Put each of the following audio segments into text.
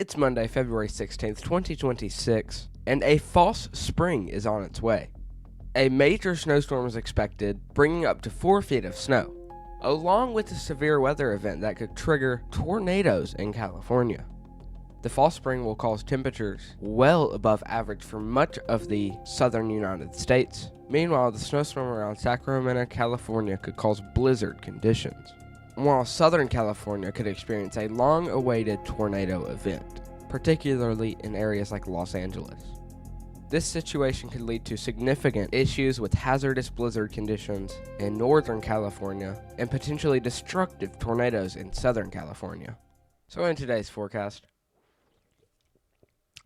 It's Monday, February 16th, 2026, and a false spring is on its way. A major snowstorm is expected, bringing up to 4 feet of snow, along with a severe weather event that could trigger tornadoes in California. The false spring will cause temperatures well above average for much of the southern United States. Meanwhile, the snowstorm around Sacramento, California could cause blizzard conditions, while Southern California could experience a long-awaited tornado event, particularly in areas like Los Angeles. This situation could lead to significant issues with hazardous blizzard conditions in Northern California and potentially destructive tornadoes in Southern California. So in today's forecast,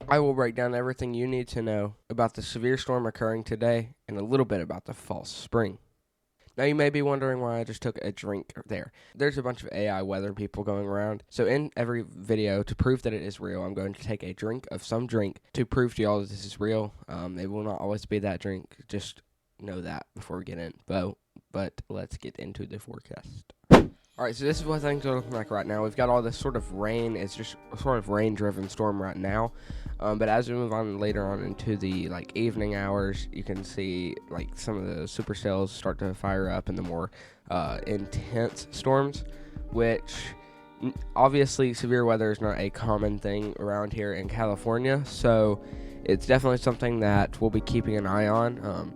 I will break down everything you need to know about the severe storm occurring today and a little bit about the false spring. Now, you may be wondering why I just took a drink there. There's a bunch of AI weather people going around. So in every video, to prove that it is real, I'm going to take a drink of some drink to prove to y'all that this is real. It will not always be that drink. Just know that before we get in. But let's get into the forecast. Alright, so this is what things are looking like right now. We've got all this sort of rain. It's just a sort of rain-driven storm right now. But as we move on later on into the evening hours, you can see some of the supercells start to fire up in the more intense storms, which obviously severe weather is not a common thing around here in California. So it's definitely something that we'll be keeping an eye on.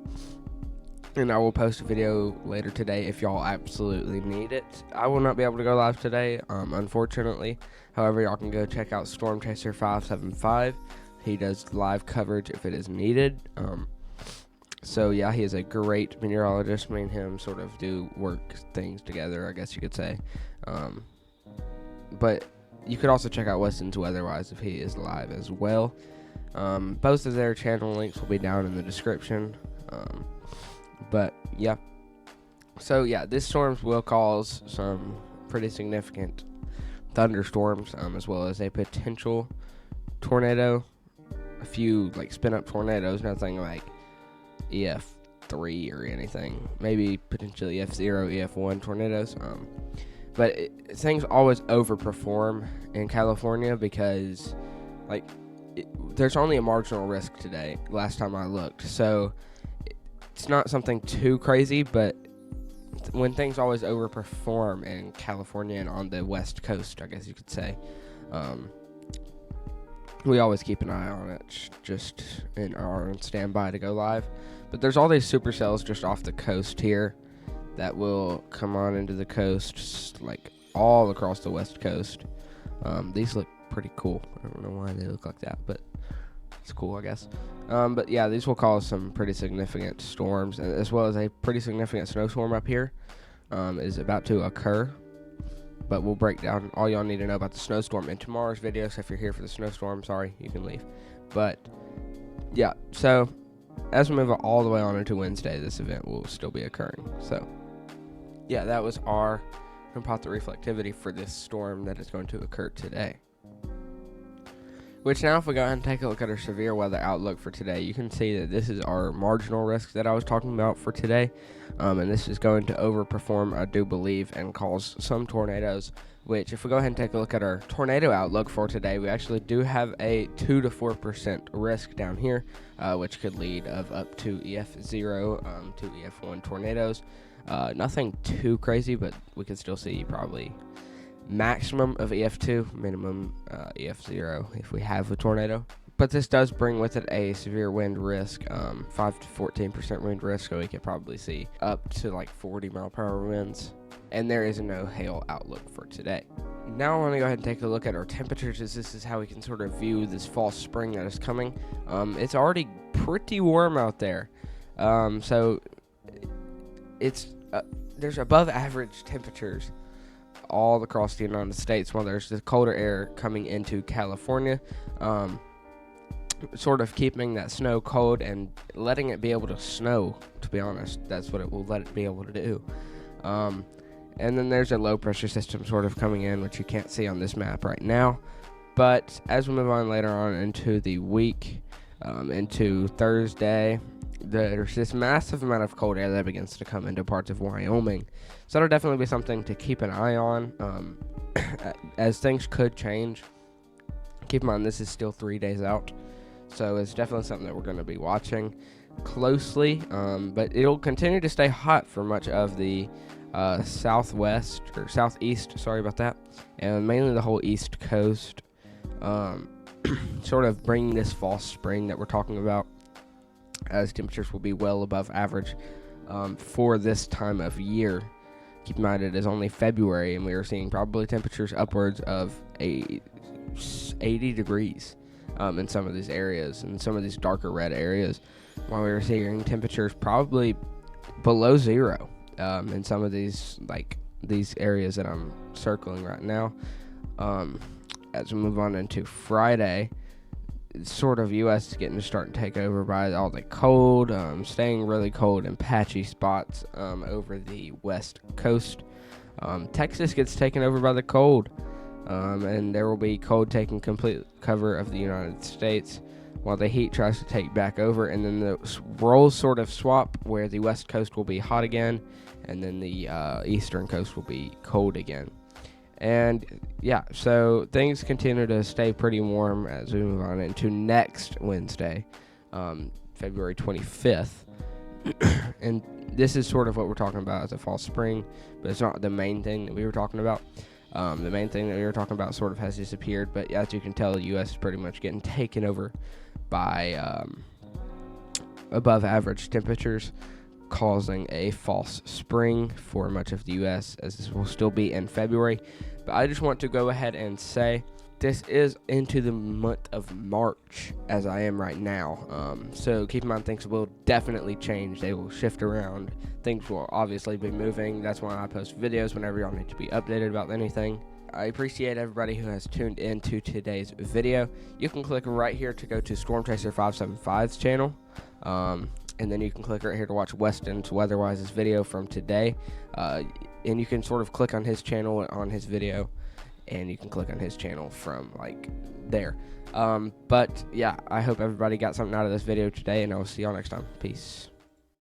And I will post a video later today if y'all absolutely need it. I will not be able to go live today, unfortunately. However, y'all can go check out Storm Chaser 575. He does live coverage if it is needed. So yeah, he is a great meteorologist. Me and him sort of do work things together, I guess you could say. But you could also check out Weston's Weatherwise if he is live as well. Both of their channel links will be down in the description. But yeah, so yeah, this storms will cause some pretty significant thunderstorms, as well as a potential tornado, a few spin up tornadoes, nothing like EF3 or anything, maybe potentially EF0, EF1 tornadoes. But things always overperform in California because there's only a marginal risk today, last time I looked, so it's not something too crazy, but when things always overperform in California and on the West Coast, I guess you could say, we always keep an eye on it, just in our own standby to go live. But there's all these supercells just off the coast here that will come on into the coast, all across the West Coast. These look pretty cool. I don't know why they look like that, but it's cool, I guess. But yeah, these will cause some pretty significant storms, as well as a pretty significant snowstorm up here is about to occur. But we'll break down all y'all need to know about the snowstorm in tomorrow's video. So if you're here for the snowstorm, sorry, you can leave. But yeah, so as we move all the way on into Wednesday, this event will still be occurring. So yeah, that was our plot the reflectivity for this storm that is going to occur today. Which now, if we go ahead and take a look at our severe weather outlook for today, you can see that this is our marginal risk that I was talking about for today. And this is going to overperform, I do believe, and cause some tornadoes. Which, if we go ahead and take a look at our tornado outlook for today, we actually do have a 2 to 4% risk down here, which could lead of up to EF0 to EF1 tornadoes. Nothing too crazy, but we could still see probably maximum of EF2, minimum EF0 if we have a tornado. But this does bring with it a severe wind risk, 5 to 14% wind risk, so we could probably see up to 40 mile per hour winds. And there is no hail outlook for today. Now I want to go ahead and take a look at our temperatures, as this is how we can sort of view this false spring that is coming. It's already pretty warm out there. So it's there's above average temperatures all across the United States, while there's the colder air coming into California, sort of keeping that snow cold and letting it be able to snow. To be honest, that's what it will let it be able to do. And then there's a low pressure system sort of coming in, which you can't see on this map right now. But as we move on later on into the week, into Thursday, there's this massive amount of cold air that begins to come into parts of Wyoming. So that'll definitely be something to keep an eye on, as things could change Keep in mind, this is still 3 days out, so it's definitely something that we're going to be watching closely. But it'll continue to stay hot for much of the southwest or southeast. Sorry about that, and mainly the whole East Coast. Sort of bringing this fall spring that we're talking about, as temperatures will be well above average for this time of year. Keep in mind, it is only February, and we are seeing probably temperatures upwards of 80 degrees in some of these areas, in some of these darker red areas, while we are seeing temperatures probably below zero in some of these areas that I'm circling right now. As we move on into Friday, sort of U.S. is starting to take over by all the cold, staying really cold in patchy spots over the west coast. Texas gets taken over by the cold, and there will be cold taking complete cover of the United States, while the heat tries to take back over, and then the roles sort of swap, where the west coast will be hot again, and then the eastern coast will be cold again. And yeah, so things continue to stay pretty warm as we move on into next Wednesday, February 25th. And this is sort of what we're talking about as a fall spring, but it's not the main thing that we were talking about. The main thing that we were talking about sort of has disappeared, but as you can tell, the U.S. is pretty much getting taken over by above average temperatures, causing a false spring for much of the U.S., as this will still be in February. But I just want to go ahead and say this is into the month of March, as I am right now. So keep in mind, things will definitely change. They will shift around. Things will obviously be moving. That's why I post videos whenever y'all need to be updated about anything. I appreciate everybody who has tuned into today's video. You can click right here to go to StormChaser575's channel. And then you can click right here to watch Weston's Weatherwise's video from today. And you can sort of click on his channel on his video, and you can click on his channel from there. But yeah, I hope everybody got something out of this video today, and I will see y'all next time. Peace.